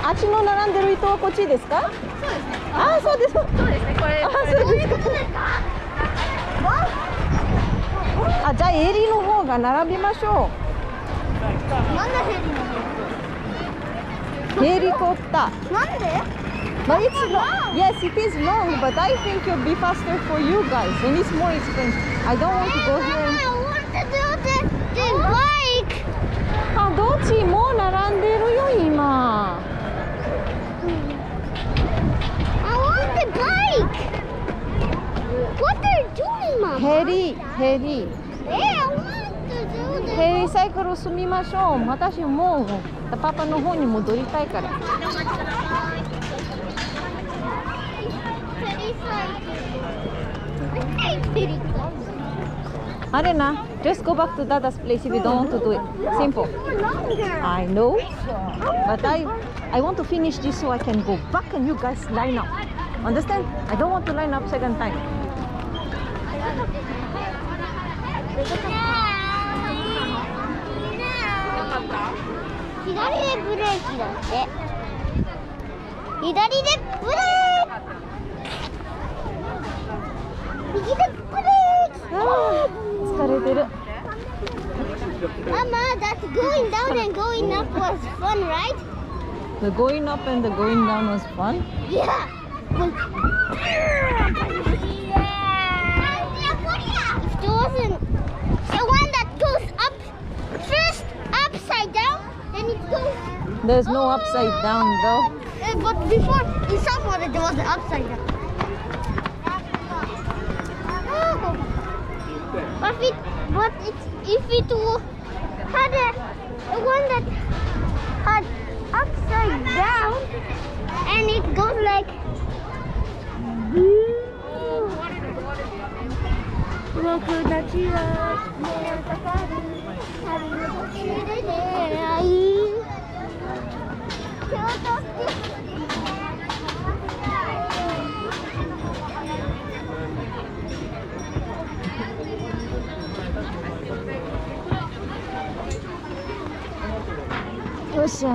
あっちの並んでる人はこっちですか？そうですね。あ、そうです。そうですね。これ。あ、そうですか。あ、じゃあエリの方が並びましょなんでヘリなう。ヘリコプター。の？なんで？ But it's long. Yes, it is long, but I think it'll be faster for you guys, and it's more expensive. I don't want to go here. I want to do the bike. あ、どっちも並んでるよ今。I want the bike. What are you doing, Mama? ヘリ。I want to do the ヘリサイクル済みましょう。私もうパパの方に戻りたいから。あれな、just go back to Dada's place if you don't want to do it. Simple. I know, but I want to finish this so I can go back and you guys line up. Understand? I don't want to line up second time. 左でブレーキだって。左でブレーキ。右でブレーキ。あー、疲れてる。Mama, that's going down and going up was fun, right? The going up and the going down was fun. Yeah. If there wasn't the one that goes up first upside down, then it goes. There's no upside down though. But before in some water there was an upside down. But if it had a one that had upside down and it goes like. 僕たちは目かかる旅の途中で出会い京都よっしゃ。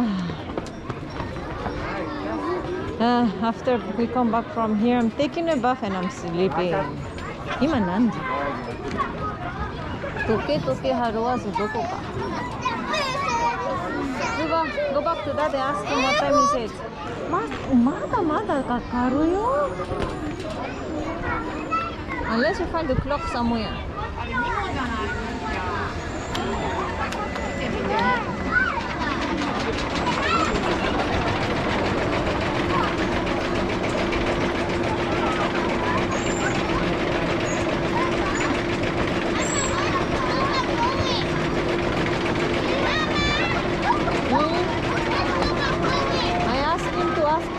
After we come back from here, I'm taking a bath and I'm sleeping. 今何時？時計ハロワーズどこか。Go back to that and ask him what time is it. まだかかるよ。Unless you find the clock somewhere.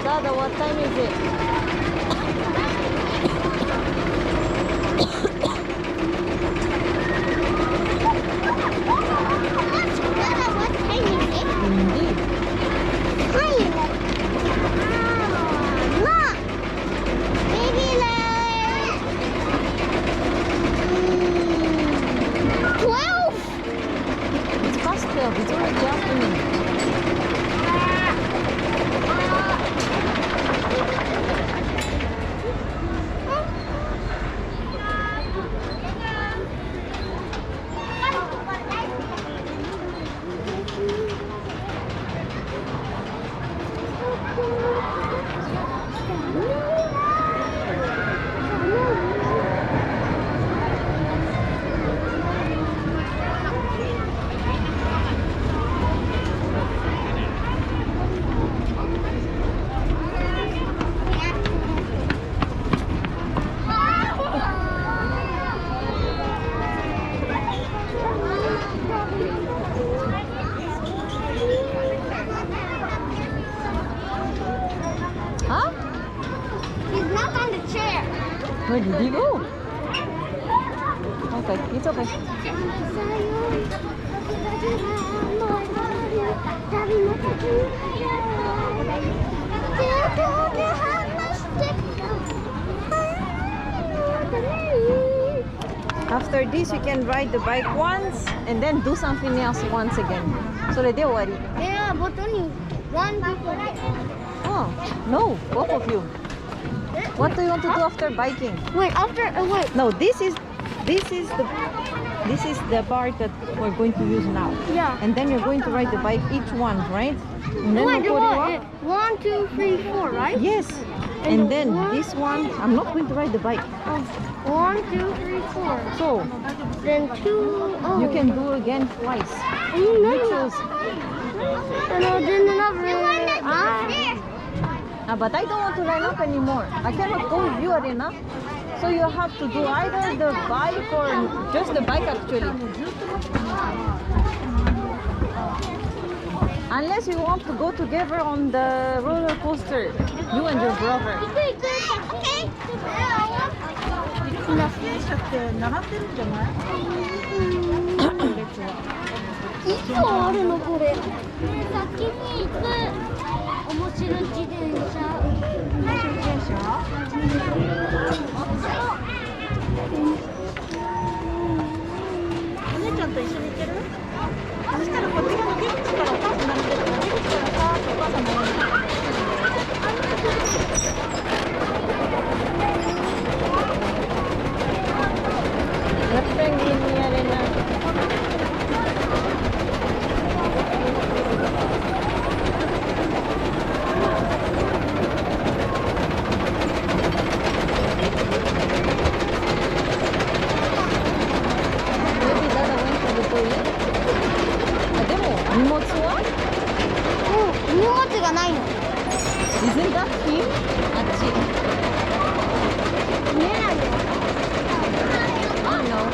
Dada, what time is it? Dada, what time is it? Indeed. Time. Look. Maybe like 12. It's past 12. It's already afternoon. Huh? He's not on the chair. Where did he go? Okay, it's okay. After this, you can ride the bike once and then do something else once again. それで終わり。Yeah, but only One before. Oh, no, both of you. What do you want to do after biking? Wait, wait. No, this is the part that we're going to use now. Yeah. And then you're going to ride the bike each one, right? And then Wait, we'll put you up. 1, 2, 3, 4, right? Yes. And And then one- this one, I'm not going to ride the bike. Oh, 1, 2, 3, 4. So Then 2. Oh. you can do again twice. No, You choose. then another. But I don't want to line up anymore. I cannot go with you, Arena. So you have to do either the bike or just the bike actually. Unless you want to go together on the roller coaster, you and your brother. Okay. いつあるのこれ。先に行く面白い自転車。お姉ちゃんと一緒に行ける？そしたらこっち側の出口からお母さん並んでるから出口からさーっとお母さん並んでる。Let's bring in the arena. Maybe Dada went to the toilet. あ、でも荷物は？荷物がないの。 Isn't that him? あっち。見えないよ。 I know.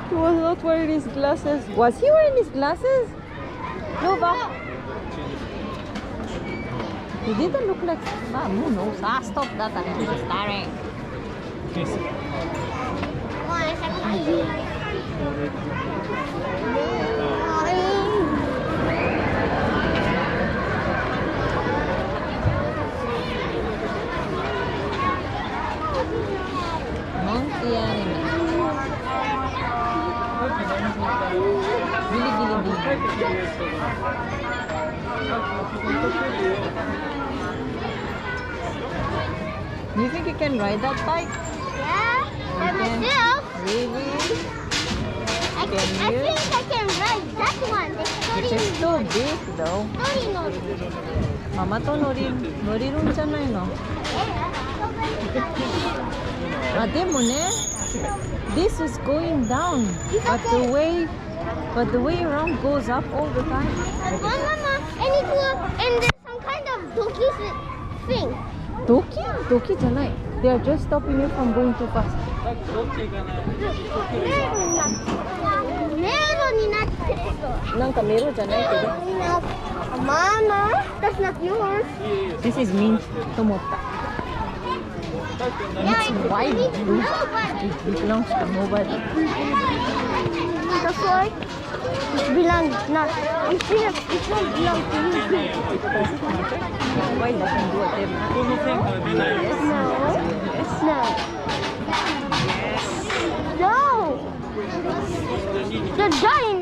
He was not wearing his glasses. Was he wearing his glasses? Nova. He didn't look like. Ah, who knows? Ah, stop that. I'm staring. Monkey anime. Gili gili gili. Do you think you can ride that bike? Yeah, by myself. Really? I Can you? think I can ride that one. It is too big though. 一人乗る。ママと乗れるんじゃないの？あ、でもね、this is going down, but the way around goes up all the time. Mama, and there's some kind of donkey thing. ドキ？ドキじゃない。They are just stopping you from going too fast. 迷路になってる。なんか迷路じゃないけど。Mama, that's not yours. This is mean と思った。It's wide blue. It belongs to nobody. That's why it belongs not. It don't belong to you. Why doesn't do whatever? Yes. No. Yes. No. No. The giant.